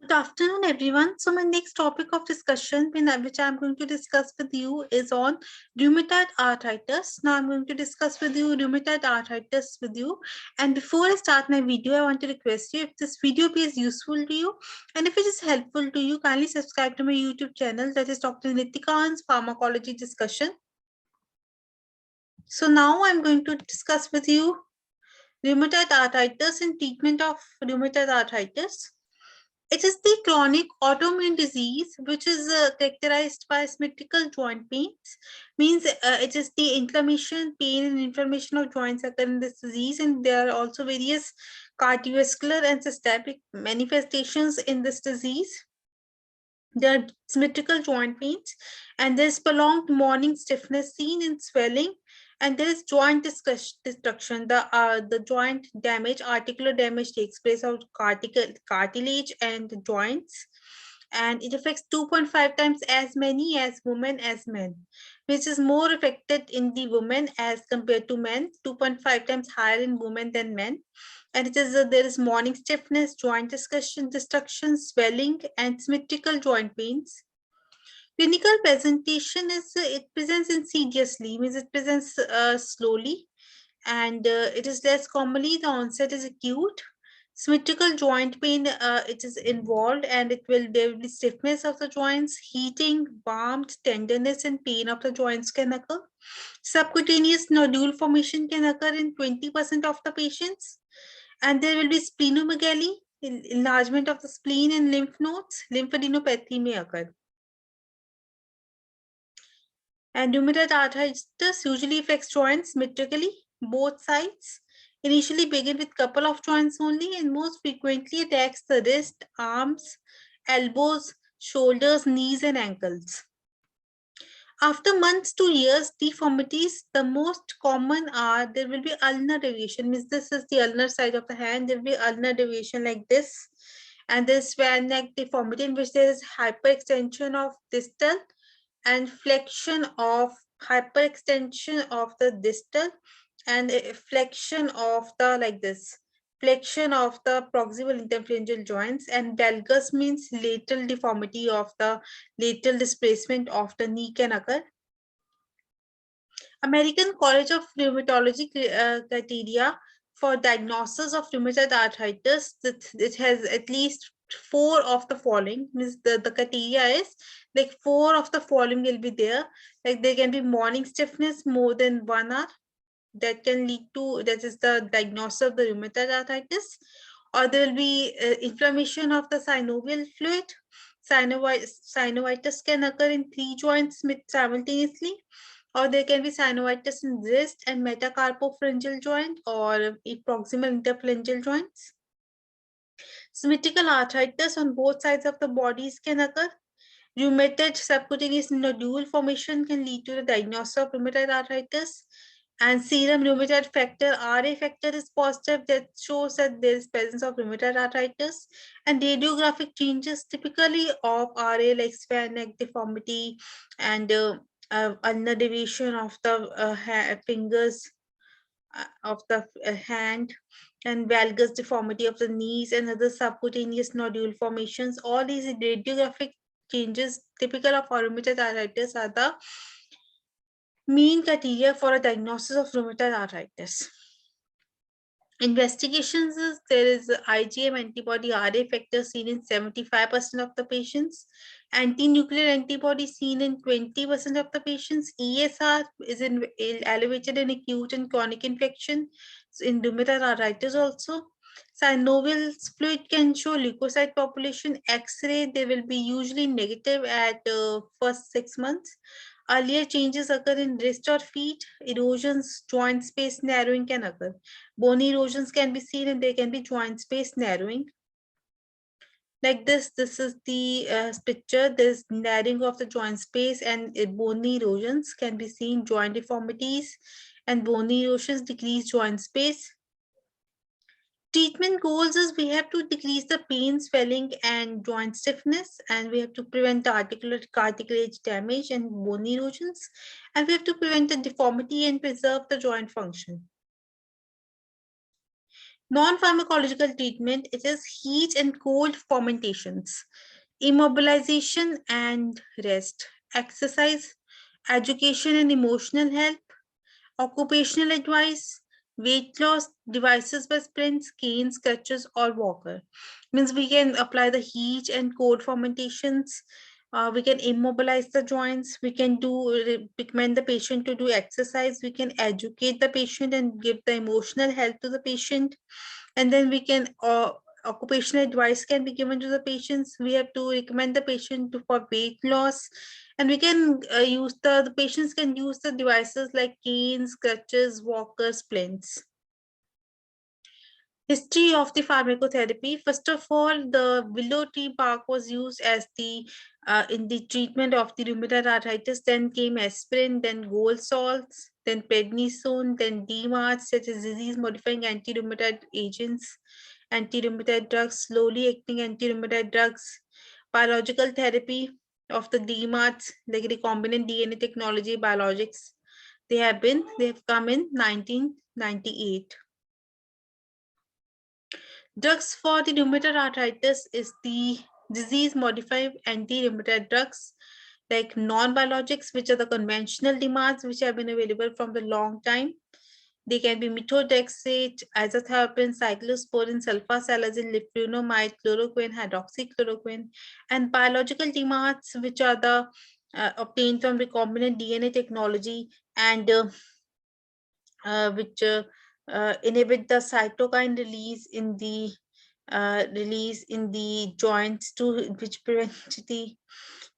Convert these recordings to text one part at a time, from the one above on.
Good afternoon, everyone. So my next topic of discussion, which I'm going to discuss with you, is on rheumatoid arthritis. Now I'm going to discuss with you rheumatoid arthritis with you. And before I start my video, I want to request you, if this video is useful to you and if it is helpful to you, kindly subscribe to my YouTube channel, that is Dr. Nitika's Pharmacology Discussion. So now I'm going to discuss with you rheumatoid arthritis and treatment of rheumatoid arthritis. It is the chronic autoimmune disease which is characterized by symmetrical joint pains. Means it is the inflammation, pain, and inflammation of joints occur in this disease, and there are also various cardiovascular and systemic manifestations in this disease. There are symmetrical joint pains, and there's prolonged morning stiffness seen in swelling, and there is joint destruction. The joint damage, articular damage takes place of cartilage and joints, and it affects 2.5 times as many as women as men, which is more affected in the women as compared to men, 2.5 times higher in women than men. And it is there is morning stiffness, joint destruction, swelling, and symmetrical joint pains. Clinical presentation is it presents insidiously, means it presents slowly, and it is less commonly. The onset is acute. Symmetrical joint pain, it is involved, and there will be stiffness of the joints, heating, warmth, tenderness, and pain of the joints can occur. Subcutaneous nodule formation can occur in 20% of the patients, and there will be splenomegaly, enlargement of the spleen and lymph nodes. Lymphadenopathy may occur. And rheumatoid arthritis usually affects joints symmetrically, both sides. Initially begin with couple of joints only, and most frequently attacks the wrist, arms, elbows, shoulders, knees, and ankles. After months to years, deformities, the most common are there will be ulnar deviation, means this is the ulnar side of the hand, there will be ulnar deviation like this, and this swan neck deformity in which there is hyperextension of distal and flexion of hyperextension of the distal and flexion of the like this flexion of the proximal interphalangeal joints, and valgus means lateral deformity of the lateral displacement of the knee can occur. American College of Rheumatology criteria for diagnosis of rheumatoid arthritis, it has at least 4 of the following. Means the criteria is like 4 of the following will be there. Like there can be morning stiffness more than 1 hour. That can lead to, that is the diagnosis of the rheumatoid arthritis. Or there will be inflammation of the synovial fluid. Synovitis can occur in 3 joints simultaneously, or there can be synovitis in wrist and metacarpopharyngeal joint or proximal interphalangeal joints. Symmetrical arthritis on both sides of the bodies can occur. Rheumatoid subcutaneous nodule formation can lead to the diagnosis of rheumatoid arthritis. And serum rheumatoid factor, RA factor, is positive, that shows that there is presence of rheumatoid arthritis. And radiographic changes typically of RA, like swan neck deformity and ulnar deviation of the fingers of the hand, and valgus deformity of the knees, and other subcutaneous nodule formations. All these radiographic changes typical of rheumatoid arthritis are the main criteria for a diagnosis of rheumatoid arthritis. Investigations is there is IgM antibody RA factor seen in 75% of the patients, anti-nuclear antibody seen in 20% of the patients, ESR is elevated in acute and chronic infection in rheumatoid arthritis also. Synovial fluid can show leukocyte population. X-ray, they will be usually negative at first 6 months. Earlier changes occur in wrist or feet. Erosions, joint space narrowing can occur. Bone erosions can be seen, and there can be joint space narrowing. Like this is the picture. There's narrowing of the joint space, and bone erosions can be seen. Joint deformities and bone erosions decrease joint space. Treatment goals is we have to decrease the pain, swelling, and joint stiffness, and we have to prevent the articular cartilage damage and bone erosions, and we have to prevent the deformity and preserve the joint function. Non-pharmacological treatment, it is heat and cold fermentations, immobilization and rest, exercise, education and emotional health, occupational advice, weight loss devices by sprints, canes, crutches, or walker. Means we can apply the heat and cold fermentations. We can immobilize the joints. We can recommend the patient to do exercise. We can educate the patient and give the emotional health to the patient. And then we can occupational advice can be given to the patients. We have to recommend the patient for weight loss, and we can use the patients can use the devices like canes, crutches, walkers, splints. History of the pharmacotherapy. First of all, the willow tree bark was used as the in the treatment of the rheumatoid arthritis. Then came aspirin, then gold salts, then prednisone, then DMARDs, such as disease-modifying anti-rheumatoid agents, anti-rheumatoid drugs, slowly acting anti-rheumatoid drugs, biological therapy of the DMARDs, like recombinant DNA technology, biologics. They have come in 1998. Drugs for the rheumatoid arthritis is the disease-modifying anti-rheumatoid drugs like non-biologics, which are the conventional DMARDs, which have been available from the long time. They can be methotrexate, azathioprine, cyclosporin, sulfasalazine, leflunomide, chloroquine, hydroxychloroquine, and biological DMARDs, which are the obtained from recombinant DNA technology and which inhibit the cytokine release in the joints to which prevent the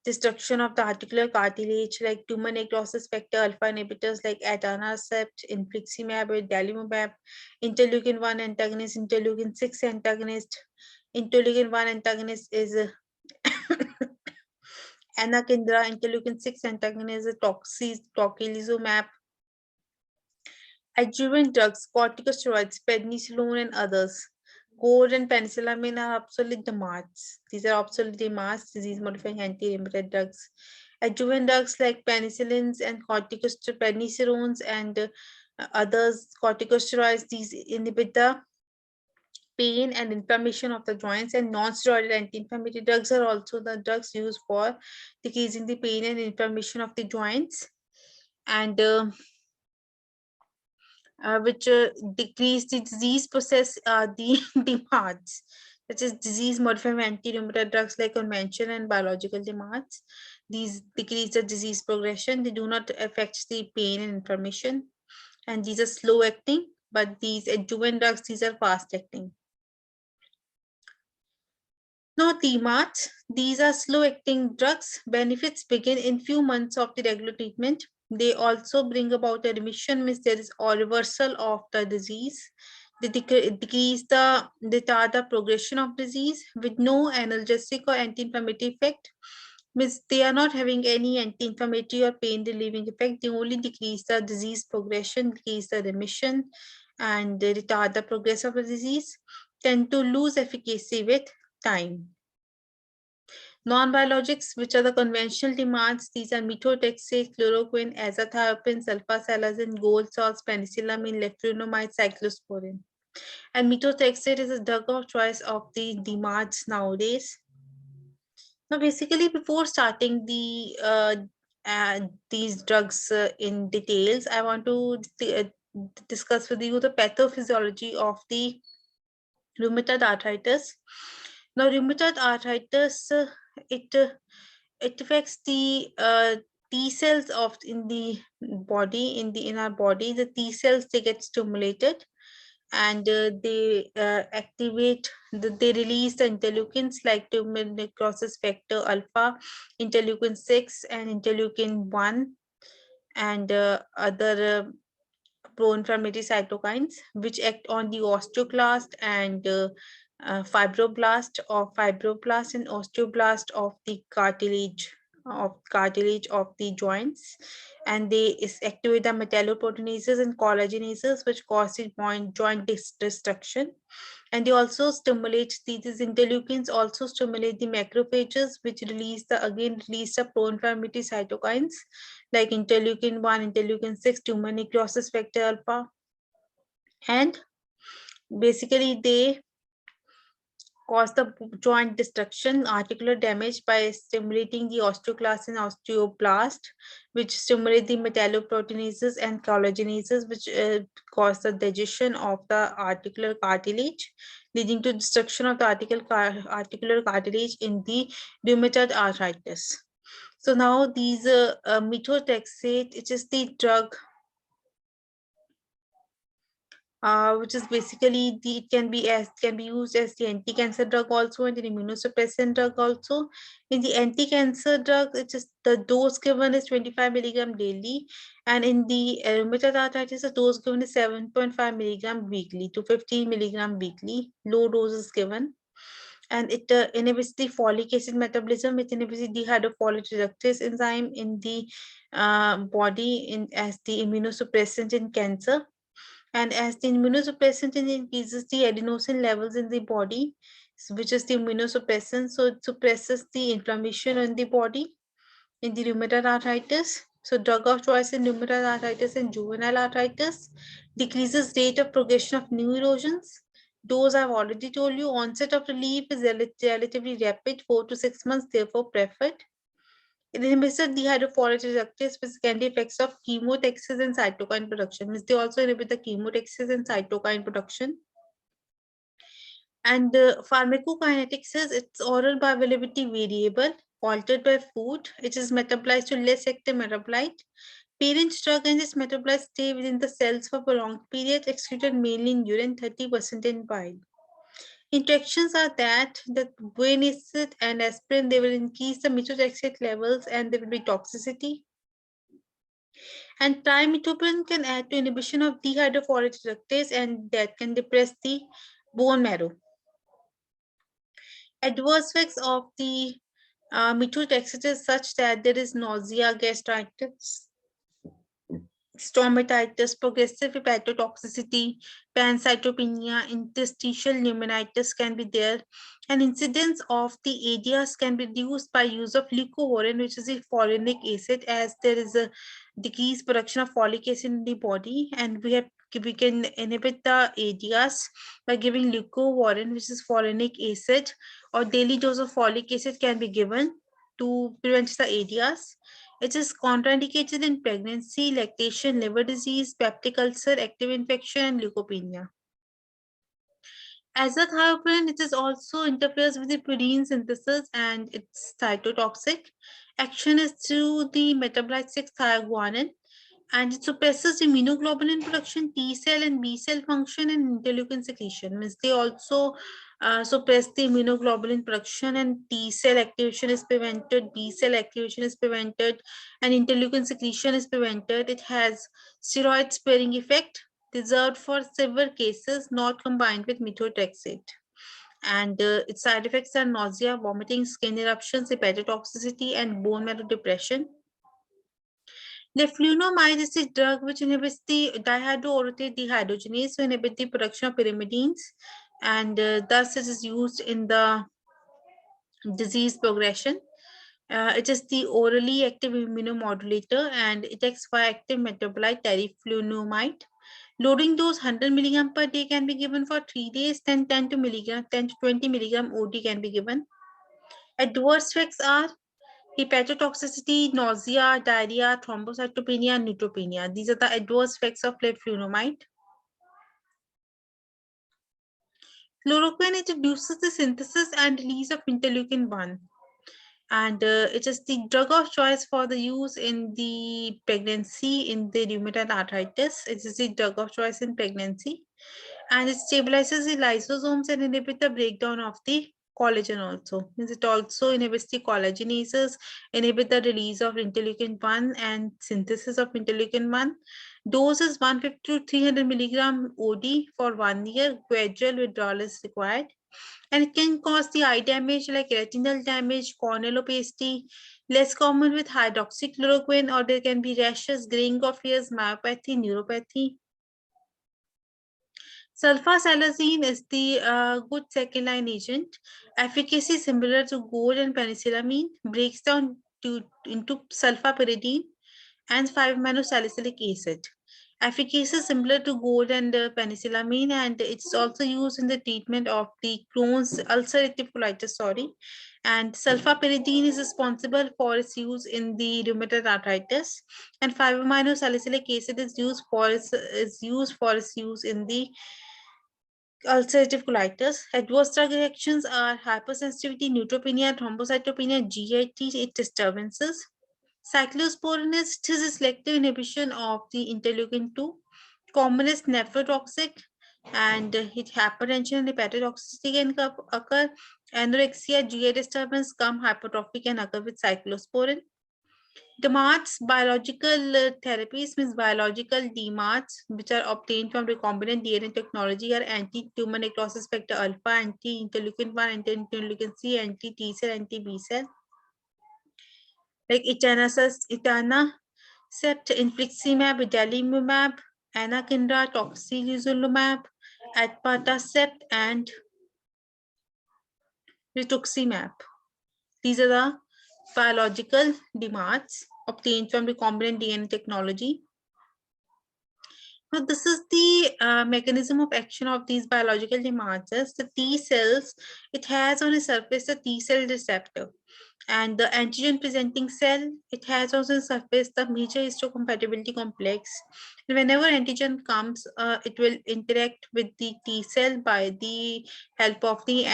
destruction of the articular cartilage, like tumor necrosis factor alpha inhibitors like etanercept, infliximab, or dalimumab, interleukin 1 antagonist, interleukin 6 antagonist. Interleukin 1 antagonist is anakinra, interleukin 6 antagonist is tocilizumab. Adjuvant drugs, corticosteroids, prednisolone, and others. Code and penicillamine are obsolete DMARDs. These are obsolete DMARDs, disease-modifying anti-rheumatic drugs. Adjuvant drugs like penicillins and prednisones and others, corticosteroids, these inhibit the pain and inflammation of the joints, and non-steroidal anti-inflammatory drugs are also the drugs used for decreasing the pain and inflammation of the joints. And which decrease the disease process, the DMARDs, such as disease-modifying anti-rheumatoid drugs like conventional and biological DMARDs. These decrease the disease progression. They do not affect the pain and inflammation. And these are slow-acting, but these adjuvant drugs, these are fast-acting. Now, DMARDs, these are slow-acting drugs. Benefits begin in few months of the regular treatment. They also bring about a remission, means there is a reversal of the disease. They decrease the retard the progression of disease with no analgesic or anti-inflammatory effect. Means they are not having any anti-inflammatory or pain relieving effect. They only decrease the disease progression, decrease the remission, and they retard the progress of the disease. Tend to lose efficacy with time. Non-biologics, which are the conventional DMARDs, these are methotrexate, chloroquine, azathioprine, sulfasalazine, gold salts, penicillamine, leflunomide, cyclosporin. And methotrexate is a drug of choice of the DMARDs nowadays. Now, basically, before starting these drugs in details, I want to discuss with you the pathophysiology of the rheumatoid arthritis. Now, rheumatoid arthritis, it affects the T cells of in the body, in our body. The T cells, they get stimulated, and they activate. They release the interleukins like tumor necrosis factor alpha, interleukin 6, and interleukin 1, and other pro-inflammatory cytokines, which act on the osteoclast and fibroblast and osteoblast of the cartilage of the joints, and they activate the metalloproteinases and collagenases, which cause the joint destruction. And they also stimulate these interleukins also stimulate the macrophages, which release the pro-inflammatory cytokines like interleukin 1, interleukin 6, tumor necrosis factor alpha, and Basically, they cause the joint destruction, articular damage by stimulating the osteoclast and osteoblast, which stimulate the metalloproteinases and collagenases, which cause the digestion of the articular cartilage, leading to destruction of the articular cartilage in the rheumatoid arthritis. So now these methotrexate, it is the drug which is basically it can be used as the anti-cancer drug also and an immunosuppressant drug also. In the anti-cancer drug, it is the dose given is 25 milligram daily, and in the rheumatoid arthritis, the dose given is 7.5 milligram weekly to 15 milligram weekly. Low dose is given. And it inhibits the folic acid metabolism. It inhibits the dehydrofolate reductase enzyme in the body as the immunosuppressant in cancer. And as the immunosuppressant increases the adenosine levels in the body, which is the immunosuppressant, so it suppresses the inflammation in the body in the rheumatoid arthritis. So drug of choice in rheumatoid arthritis and juvenile arthritis, decreases rate of progression of new erosions. Dose I've already told you. Onset of relief is relatively rapid, 4 to 6 months, therefore preferred. It inhibits the dehydrofolate reductase, with secondary effects of chemotaxis and cytokine production. Means they also inhibit the chemotaxis and cytokine production. And the pharmacokinetics is its oral bioavailability variable, altered by food. It is metabolized to less active metabolite. Parent drug and its metabolites stay within the cells for prolonged periods, excreted mainly in urine, 30% in bile. Interactions are that the guanine acid and aspirin, they will increase the methotrexate levels and there will be toxicity. And trimethoprim can add to inhibition of dehydrofolate reductase and that can depress the bone marrow. Adverse effects of the methotrexate is such that there is nausea, gastritis, stomatitis, progressive hepatotoxicity, pancytopenia, interstitial pneumonitis can be there, and incidence of the ADAs can be reduced by use of leucovorin, which is a folinic acid, as there is a decreased production of folic acid in the body, and we can inhibit the ADAs by giving leucovorin, which is folinic acid, or daily dose of folic acid can be given to prevent the ADAs. It is contraindicated in pregnancy, lactation, liver disease, peptic ulcer, active infection, and leukopenia. Azathioprine, it is also interferes with the purine synthesis and it's cytotoxic. Action is through the metabolite 6-thioguanine, and it suppresses immunoglobulin production, T cell and B cell function, and interleukin secretion. Means they also suppress the immunoglobulin production, and T cell activation is prevented, B cell activation is prevented, and interleukin secretion is prevented. It has steroid sparing effect, reserved for severe cases, not combined with methotrexate. And its side effects are nausea, vomiting, skin eruptions, hepatotoxicity, and bone marrow depression. Leflunomide is a drug which inhibits the dihydroorotate dehydrogenase, to inhibit the production of pyrimidines, and thus it is used in the disease progression. It is the orally active immunomodulator, and it acts via active metabolite teriflunomide. Loading dose 100 milligram per day can be given for 3 days, then 10 to 20 milligram OD can be given. Adverse effects are hepatotoxicity, nausea, diarrhea, thrombocytopenia, and neutropenia. These are the adverse effects of leflunomide. Chloroquine, it reduces the synthesis and release of interleukin 1. And it is the drug of choice for the use in the pregnancy in the rheumatoid arthritis. It is the drug of choice in pregnancy. And it stabilizes the lysosomes and inhibits the breakdown of the collagen also. It also inhibits the collagenases, inhibit the release of interleukin 1 and synthesis of interleukin 1. Dose is 150 to 300 milligram OD for 1 year. Gradual withdrawal is required. And it can cause the eye damage like retinal damage, corneal opacity, less common with hydroxychloroquine, or there can be rashes, graying of hairs, myopathy, neuropathy. Sulfasalazine is the good second line agent. Efficacy similar to gold and penicillamine, breaks down into sulfapyridine and 5-aminosalicylic acid. Efficacy is similar to gold and penicillamine, and it's also used in the treatment of the Crohn's ulcerative colitis. And sulfapyridine is responsible for its use in the rheumatoid arthritis, and 5-aminosalicylic acid is used for its use in the ulcerative colitis. Adverse drug reactions are hypersensitivity, neutropenia, thrombocytopenia, GIT disturbances. Cyclosporin is a selective inhibition of the interleukin 2, commonest nephrotoxic, and hypertension and hepatotoxicity can occur. Anorexia, GI disturbance, hypertrophy can occur with cyclosporin. DMARDs, biological therapies means biological DMARDs, which are obtained from recombinant DNA technology, are anti-tumor necrosis factor alpha, anti-interleukin 1, anti-interleukin C, anti-T cell, anti-B cell. Like etanercept, infliximab, adalimumab, anakinra, tocilizumab, abatacept, and rituximab. These are the biological DMARDs obtained from recombinant DNA technology. Now, this is the mechanism of action of these biological DMARDs. The T cells, it has on its surface a T cell receptor. And the antigen presenting cell, it has also surface the major histocompatibility complex. And whenever antigen comes, it will interact with the T cell by the help of the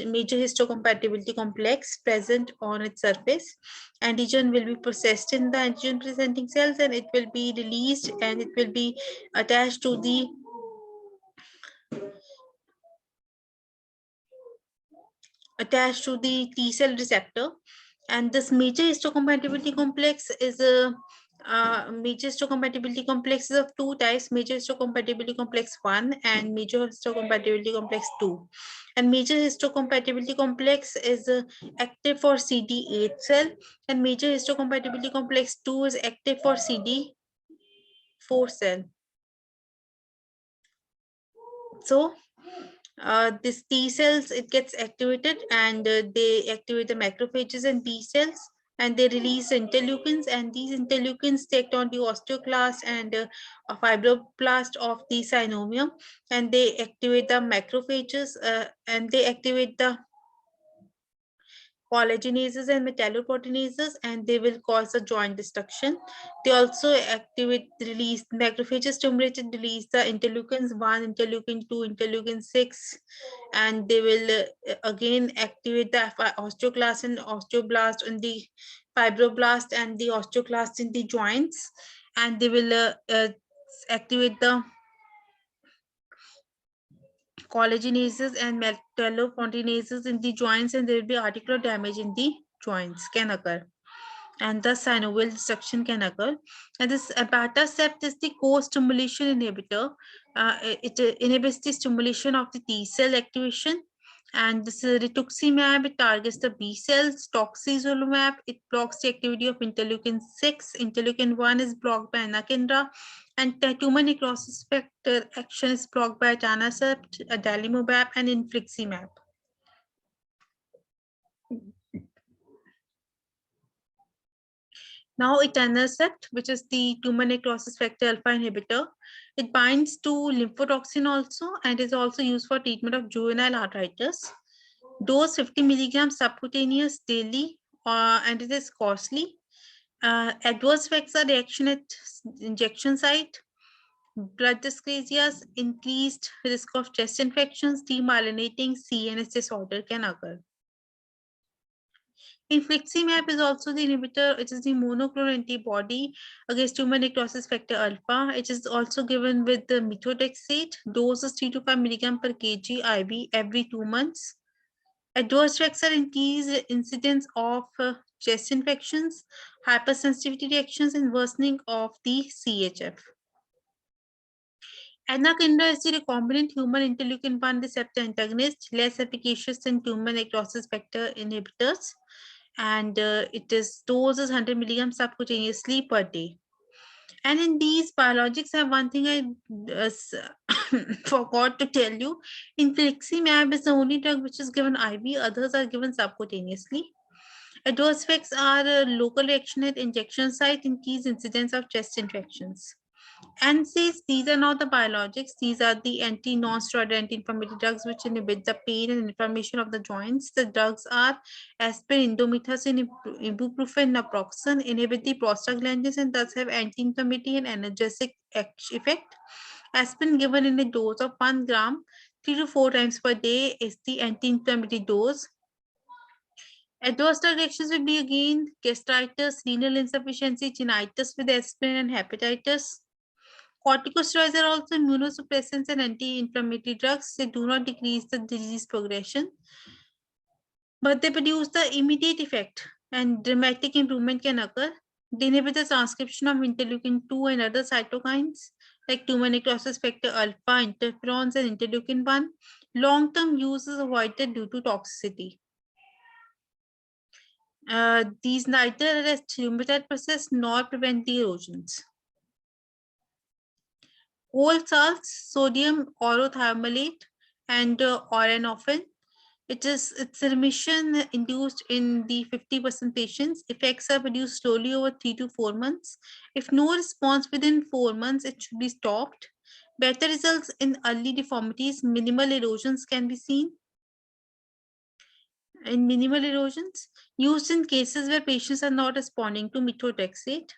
major histocompatibility complex present on its surface. Antigen will be processed in the antigen presenting cells, and it will be released, and it will be attached to the T cell receptor. And this major histocompatibility complex is a major histocompatibility complex is of two types: major histocompatibility complex 1 and major histocompatibility complex 2. And major histocompatibility complex is active for CD8 cell, and major histocompatibility complex 2 is active for CD4 cell. So this T cells, it gets activated, and they activate the macrophages and B cells, and they release interleukins, and these interleukins take on the osteoclast and a fibroblast of the synovium, and they activate the macrophages, and they activate the collagenases and metalloproteinases, and they will cause a joint destruction. They also activate, release macrophages stimulated, release the interleukins 1, interleukin 2, interleukin 6, and they will again activate the osteoclast and osteoblast in the fibroblast and the osteoclast in the joints, and they will activate the collagenases and metalloproteinases in the joints, and there will be articular damage in the joints can occur, and the synovial destruction can occur. And this abatacept is the co-stimulation inhibitor. It inhibits the stimulation of the T cell activation. And this rituximab, it targets the B cells. Toxizolumab, it blocks the activity of interleukin 6. Interleukin 1 is blocked by anakinra, and the tumor necrosis factor action is blocked by etanercept, adalimumab, and infliximab. Now etanercept, which is the tumor necrosis factor alpha inhibitor, it binds to lymphotoxin also, and is also used for treatment of juvenile arthritis. Dose 50 milligrams subcutaneous daily, and it is costly. Adverse effects are reaction at injection site, blood dyscrasias, increased risk of chest infections, demyelinating CNS disorder can occur. Infliximab is also the inhibitor. It is the monoclonal antibody against tumor necrosis factor alpha. It is also given with the methotrexate. Dose is 3 to 5 milligram per kg IV every 2 months. Adverse effects are increased incidence of chest infections, hypersensitivity reactions, and worsening of the CHF. Anakinra is the recombinant human interleukin 1 receptor antagonist, less efficacious than tumor necrosis factor inhibitors, and it is dose is 100 milligrams subcutaneously per day. And in these biologics, I have one thing I forgot to tell you. Infliximab is the only drug which is given IV, others are given subcutaneously. Adverse effects are local reaction at injection site, increased incidence of chest infections. NSAIDs, these are not the biologics. These are the non-steroidal anti-inflammatory drugs which inhibit the pain and inflammation of the joints. The drugs are aspirin, indomethacin, ibuprofen, naproxen, inhibit the prostaglandins and thus have anti-inflammatory and analgesic effect. Aspirin given in a dose of 1 gram 3 to 4 times per day is the anti-inflammatory dose. Adverse drug reactions will be again gastritis, renal insufficiency, tinnitus with aspirin, and hepatitis. Corticosteroids are also immunosuppressants and anti-inflammatory drugs. They do not decrease the disease progression, but they produce the immediate effect and dramatic improvement can occur. They inhibit the transcription of interleukin 2 and other cytokines like tumor necrosis factor alpha, interferons, and interleukin 1. Long-term use is avoided due to toxicity. These neither arrest rheumatoid process nor prevent the erosions. Whole salts, sodium orothiomylate, and oranofen. It's a remission induced in the 50% patients. Effects are produced slowly over 3 to 4 months. If no response within 4 months, it should be stopped. Better results in early deformities. Minimal erosions can be seen. In minimal erosions, used in cases where patients are not responding to methotrexate.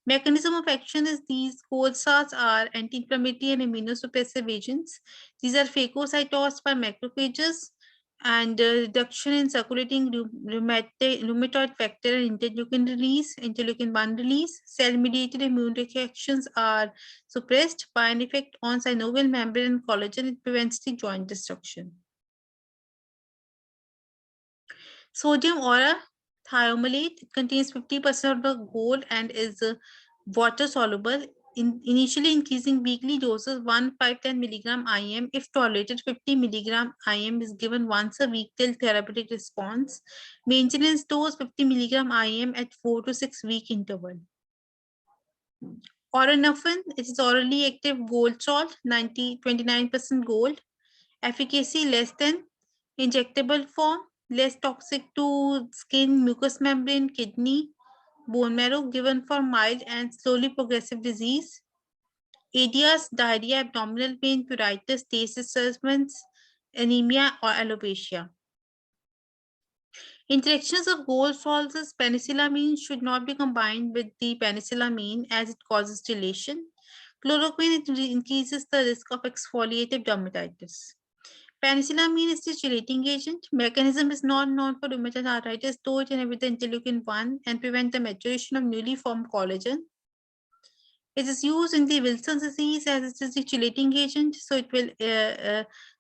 Mechanism of action is these cold salts are anti-inflammatory and immunosuppressive agents. These are phagocytosed by macrophages and reduction in circulating rheumatoid factor and interleukin release, interleukin 1 release. Cell-mediated immune reactions are suppressed by an effect on synovial membrane and collagen. It prevents the joint destruction. Sodium thiomylate, it contains 50% of the gold and is water soluble. Initially increasing weekly doses 1, 5, 10 milligram IM. If tolerated, 50 milligram IM is given once a week till therapeutic response. Maintenance dose 50 milligram IM at 4 to 6 week interval. Oranofen, it is orally active gold salt, 29% gold. Efficacy less than injectable form, less toxic to skin, mucous membrane, kidney, bone marrow, given for mild and slowly progressive disease. ADRs, diarrhea, abdominal pain, pruritus, taste disturbance, anemia, or alopecia. Interactions of gold salts as penicillamine should not be combined with the penicillamine as it causes dilation. Chloroquine increases the risk of exfoliative dermatitis. Penicillamine is the chelating agent. Mechanism is not known for rheumatoid arthritis, though it inhibits the interleukin 1 and prevent the maturation of newly formed collagen. It is used in the Wilson's disease as it is the chelating agent, so it will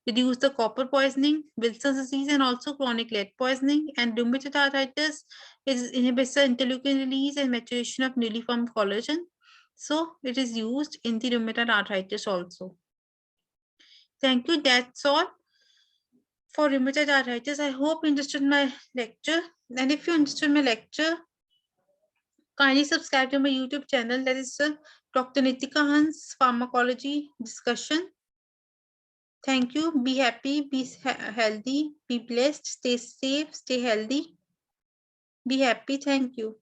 reduce the copper poisoning, Wilson's disease, and also chronic lead poisoning. And rheumatoid arthritis inhibits the interleukin release and maturation of newly formed collagen. So it is used in the rheumatoid arthritis also. Thank you. That's all for rheumatoid arthritis. I hope you understood my lecture. And if you understood my lecture, kindly subscribe to my YouTube channel. That is Dr. Nitika Hans Pharmacology Discussion. Thank you. Be happy, be healthy, be blessed, stay safe, stay healthy. Be happy. Thank you.